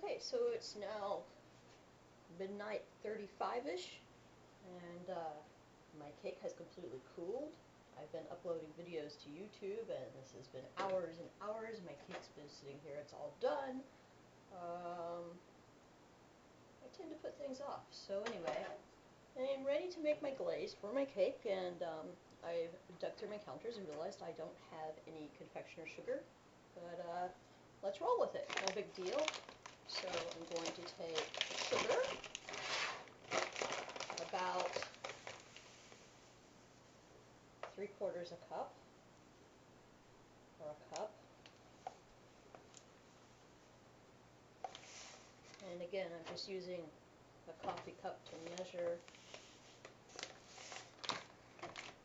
Okay, so it's now midnight 35-ish, and my cake has completely cooled. I've been uploading videos to YouTube, and this has been hours and hours. My cake's been sitting here. It's all done. I tend to put things off. So anyway, I'm ready to make my glaze for my cake, and I dug through my counters and realized I don't have any confectioner sugar, but let's roll with it. No big deal. So I'm going to take sugar, about 3/4 a cup, or a cup. And again, I'm just using a coffee cup to measure.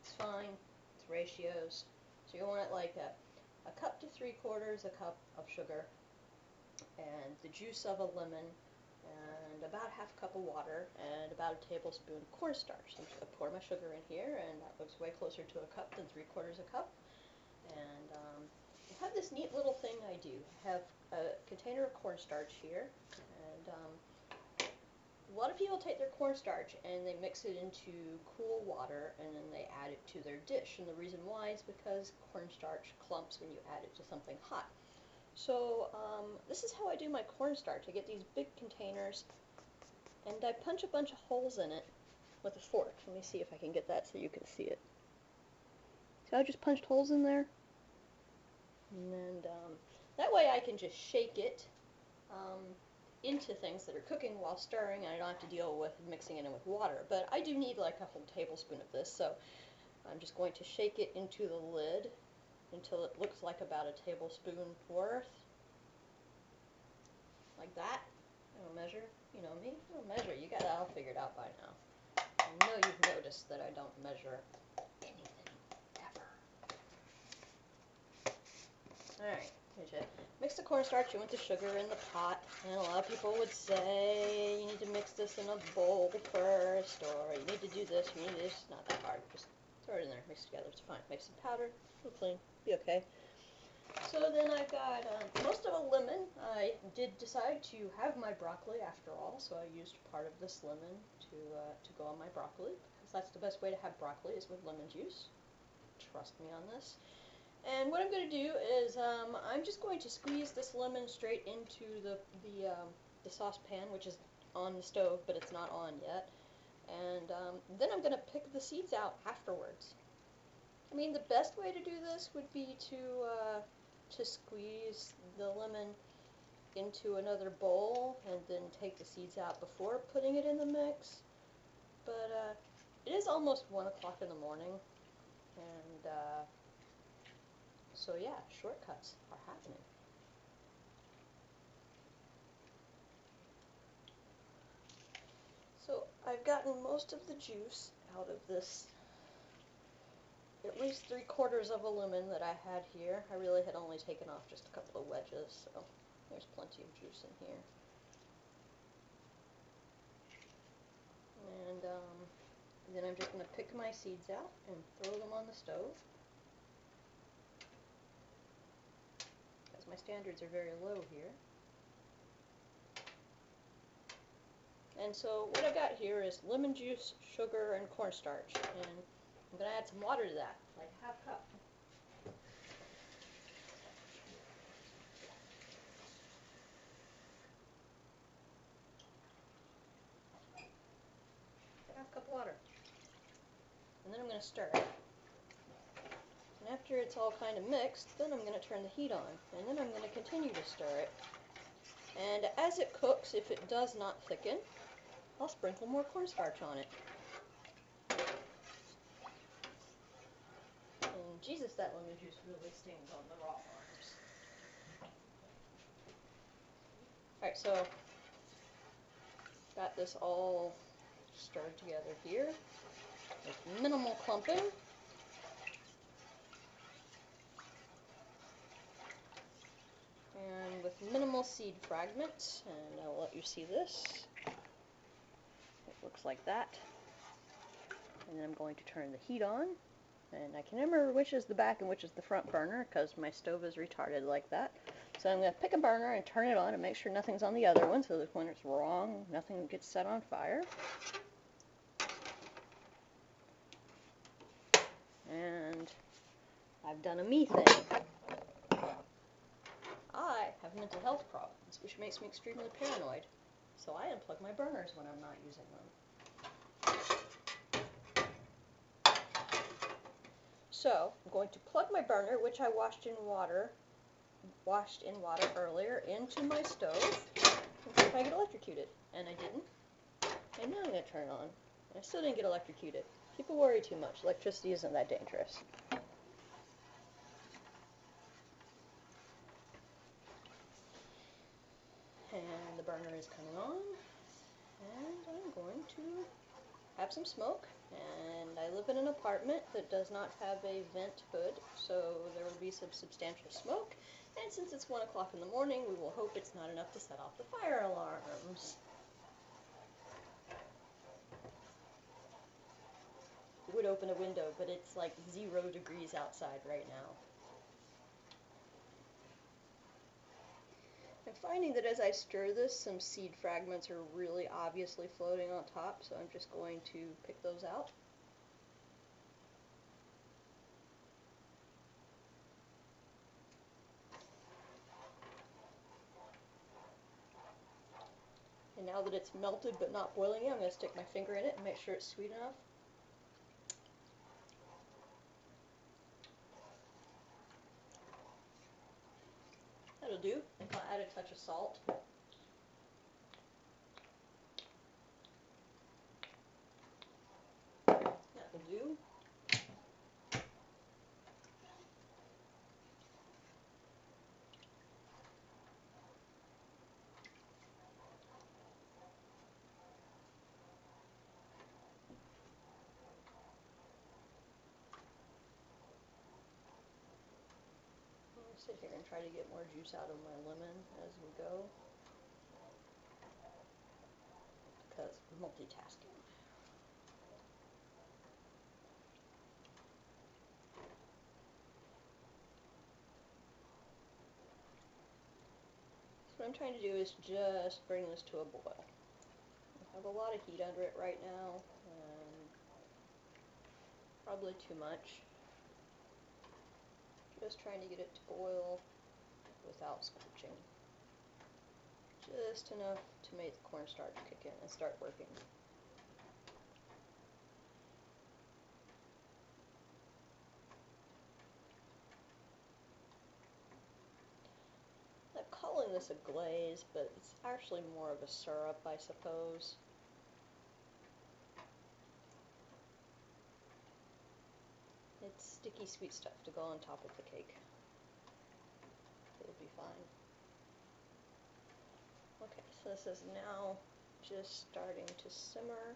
It's fine, it's ratios. So you want it like a cup to 3/4 a cup of sugar, and the juice of a lemon, and about half a cup of water, and about a tablespoon of cornstarch. So I'm just going to pour my sugar in here, and that looks way closer to a cup than 3/4 a cup. And I have this neat little thing I do. I have a container of cornstarch here, and a lot of people take their cornstarch and they mix it into cool water, and then they add it to their dish. And the reason why is because cornstarch clumps when you add it to something hot. So this is how I do my cornstarch. I get these big containers, and I punch a bunch of holes in it with a fork. Let me see if I can get that so you can see it. So I just punched holes in there, and that way I can just shake it into things that are cooking while stirring, and I don't have to deal with mixing it in with water. But I do need like a whole tablespoon of this, so I'm just going to shake it into the lid until it looks like about a tablespoon worth, like that. I don't measure, you know me, I don't measure. You got that all figured out by now. I know you've noticed that I don't measure anything, ever. Alright, mix the cornstarch in with the sugar in the pot, and a lot of people would say you need to mix this in a bowl first, or you need to do this, you need this. It's not that hard. Just throw it in there, mix it together, it's fine. Make some powder, it'll clean, be okay. So then I've got most of a lemon. I did decide to have my broccoli after all, so I used part of this lemon to go on my broccoli, because that's the best way to have broccoli is with lemon juice. Trust me on this. And what I'm going to do is I'm just going to squeeze this lemon straight into the saucepan, which is on the stove, but it's not on yet. And then I'm going to pick the seeds out afterwards. I mean, the best way to do this would be to squeeze the lemon into another bowl and then take the seeds out before putting it in the mix. But it is almost 1 o'clock in the morning, and so yeah, shortcuts are happening. So I've gotten most of the juice out of this, at least 3/4 of a lemon that I had here. I really had only taken off just a couple of wedges, so there's plenty of juice in here. And then I'm just going to pick my seeds out and throw them on the stove, because my standards are very low here. And so what I got here is lemon juice, sugar, and cornstarch, and I'm going to add some water to that, like half cup. Half cup water. And then I'm going to stir it. And after it's all kind of mixed, then I'm going to turn the heat on, and then I'm going to continue to stir it. And as it cooks, if it does not thicken, I'll sprinkle more cornstarch on it. And Jesus, that lemon juice really stings on the raw parts. Alright, so got this all stirred together here with minimal clumping. And with minimal seed fragments, and I'll let you see this. It looks like that. And then I'm going to turn the heat on, and I can remember which is the back and which is the front burner, because my stove is retarded like that. So I'm going to pick a burner and turn it on and make sure nothing's on the other one, so that when it's wrong, nothing gets set on fire. And I've done a me thing. I have mental health problems, which makes me extremely paranoid. So I unplug my burners when I'm not using them. So I'm going to plug my burner, which I washed in water earlier, into my stove and see if I get electrocuted. And I didn't. And now I'm going to turn it on. And I still didn't get electrocuted. People worry too much. Electricity isn't that dangerous. And the burner is coming on. And I'm going to have some smoke. And I live in an apartment that does not have a vent hood, so there will be some substantial smoke. And since it's 1 o'clock in the morning, we will hope it's not enough to set off the fire alarms. I would open a window, but it's like 0 degrees outside right now. I'm finding that as I stir this, some seed fragments are really obviously floating on top, so I'm just going to pick those out. And now that it's melted but not boiling yet, I'm going to stick my finger in it and make sure it's sweet enough. That'll do. I'll add a touch of salt. That'll do. I'll sit here and try to get more juice out of my lemon as we go, because multitasking. So what I'm trying to do is just bring this to a boil. I have a lot of heat under it right now, and probably too much. Just trying to get it to boil without scorching. Just enough to make the cornstarch kick in and start working. I'm calling this a glaze, but it's actually more of a syrup, I suppose. It's sticky sweet stuff to go on top of the cake. It'll be fine. Okay, so this is now just starting to simmer.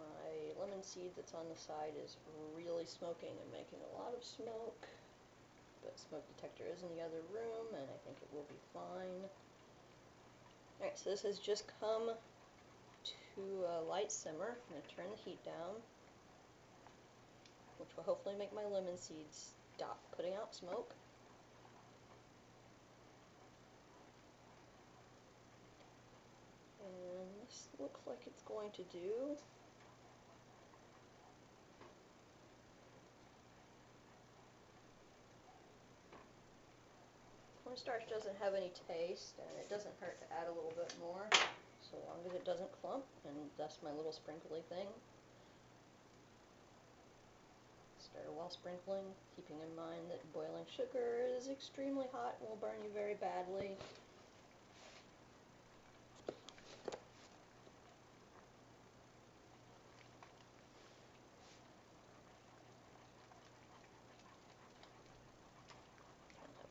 My lemon seed that's on the side is really smoking and making a lot of smoke, but smoke detector is in the other room and I think it will be fine. Alright, so this has just come to a light simmer. I'm going to turn the heat down, which will hopefully make my lemon seeds stop putting out smoke. And this looks like it's going to do. Cornstarch doesn't have any taste, and it doesn't hurt to add a little bit more, so long as it doesn't clump, and that's my little sprinkly thing. Stir while sprinkling, keeping in mind that boiling sugar is extremely hot and will burn you very badly.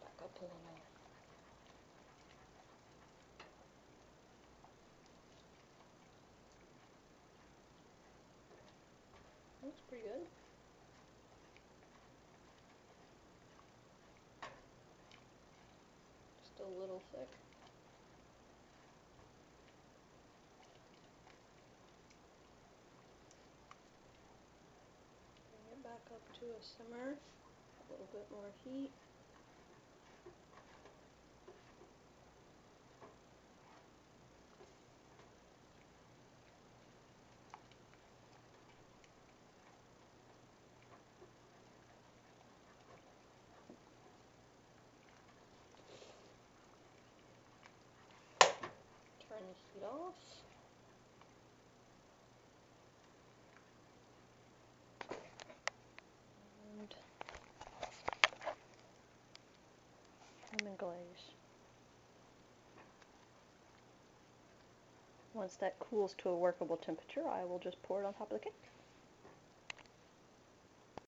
Back up a little. That's pretty good. Just a little thick. Bring it back up to a simmer. A little bit more heat. this heat off. And lemon glaze. Once that cools to a workable temperature, I will just pour it on top of the cake.